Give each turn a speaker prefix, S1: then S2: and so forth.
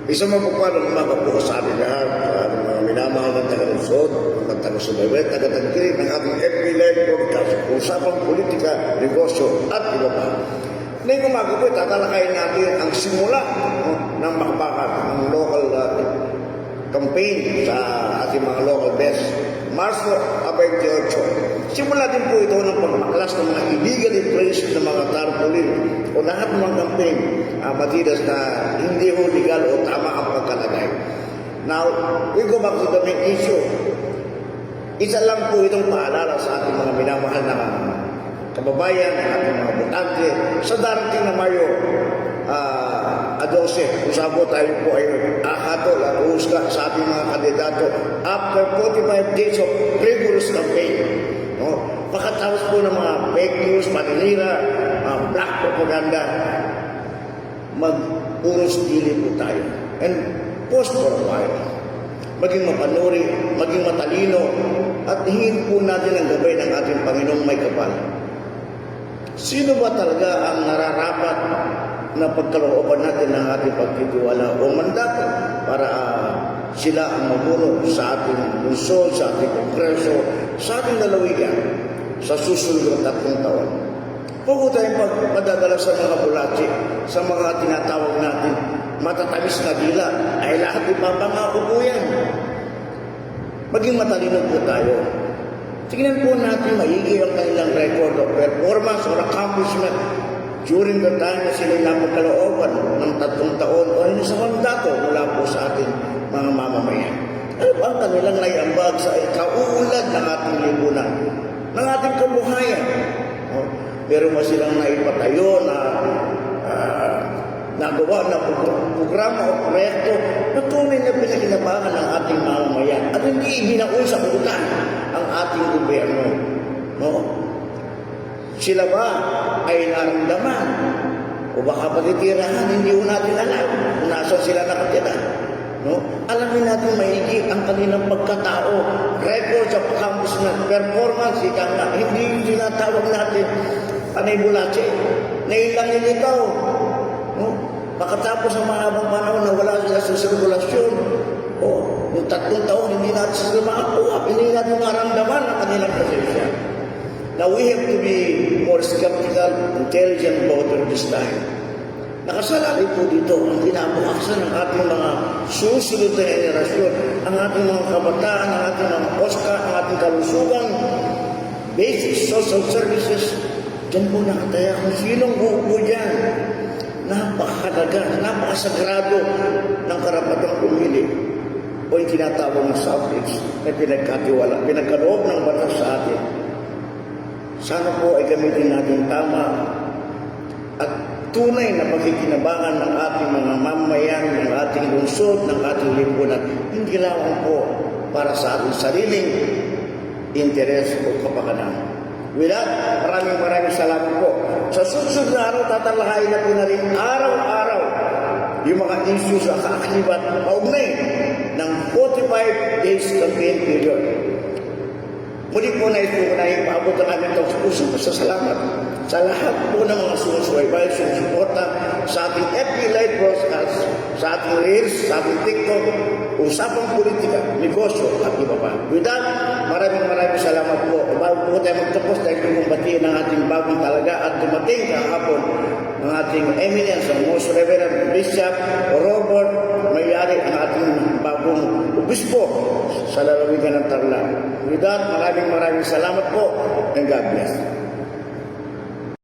S1: Isang mapagpalang umaga po sa ating lahat, sa ating mga minamahal ng taga-Lungsod, mga taga-Subaywet, taga-Tangkiri, ng ating FB Live Broadcast, usapang politika, negosyo, at iba pa. Ngayong umaga po, tatalakayin natin ang simula ng bakbakan, ng local campaign sa ating mga local best. Marso 28. Simula din po ito ng pagmaklas ng mga illegal inflation ng mga tarpaulin o lahat ng mga campaign matidas na hindi ho legal o tama ang pagkalagay. Now, we go back to the main issue. Isa lang po itong paalala sa ating mga minamahal na kababayan, ating mga botante, sa darating na Mayo 12, usabo tayo po ay akatol at uhusga sa ating mga kandidato after 45 days of rigorous campaign. No? Pagkatapos po ng mga fake news, paninira, black propaganda, mag-uros dili po tayo. And post for a while, maging mapanuri, maging matalino, at hingin po natin ang gabay ng ating Panginoong may kapal. Sino ba talaga ang nararapat na pagkalooban natin ng ating pagtitiwala o mandato para sila ang mamuno sa ating lungsod, sa ating kongreso, sa ating lalawigan sa susunod na 3 taon? Huwag po tayong magpadadala sa mga bulati, sa mga tinatawag natin matatamis na dila, ay lahat ipapangako po yan. Maging matalino po tayo. Tingnan po natin maigi ang kanilang record of performance or accomplishment during the time na sila napagkalooban ng 3 taon o hindi sa mandato mula po sa ating mga mamamayan. Ano ba ang kanilang naiambag sa kauunlad ng ating lipunan, ng ating kabuhayan? Meron ba silang naipatayo na nagawa na programa o proyekto na tunay na pinakinabangan ng ating mamamayan at hindi ibinaon sa utang ang ating gobyerno? No? Sila ba ay naramdaman o baka pagtitirahan, hindi ko natin alam kung nasaan sila nakatira. No? Alamin natin maigi ang kanilang pagkatao, records of accomplishment, performance, hindi tinatawag natin panay bulache, na ilang ikaw. No? Pagkatapos ng mahabang panahon na wala sila sa sirkulasyon, yung 3 taon, hindi natin sila makakuha, hindi natin maramdaman ang kanilang presensya. Now, we have to be more skeptical, intelligent voter this time. Nakasalalay po dito ang pinapakaksan ng ating mga susunod na henerasyon, ang ating mga kabataan, ang ating mga OSCA, ang ating kalusugan, basic social services. Diyan po nakataya kung sinong uupo dyan. Napakahalaga, napakasagrado ng karapatang pumili o yung tinatawag ng subjects na pinagkatiwala, pinagkaloob ng batas sa atin. Sana po ay gamitin natin tama at tunay na pagkikinabangan ng ating mga mamayan, ng ating lungsod, ng ating lipunan. Hindi lamang po para sa ating sariling interes o kapakanan. With that, maraming salamat po. Sa susunod na araw, tatalakayin na po na rin araw-araw yung mga issues sa kaaklibat kaugnay ng 45 days campaign period. Muli po na ito na ipaabot ang aming taus-pusong pasasalamat sa lahat po ng mga sumusubaybay, sumusuporta sa ating FB Live Broadcast, sa ating Reels, sa ating TikTok, usapang politika, negosyo, at iba pa. With that, maraming salamat po. Bago po tayo magtapos, tayo kong batiin ng ating bagong talaga at dumating kahapon ng ating eminence, ang Most Reverend Bishop Robert Mayari, ang ating bagong obispo sa lalawigan ng Tarlac. With that, maraming salamat po and God bless.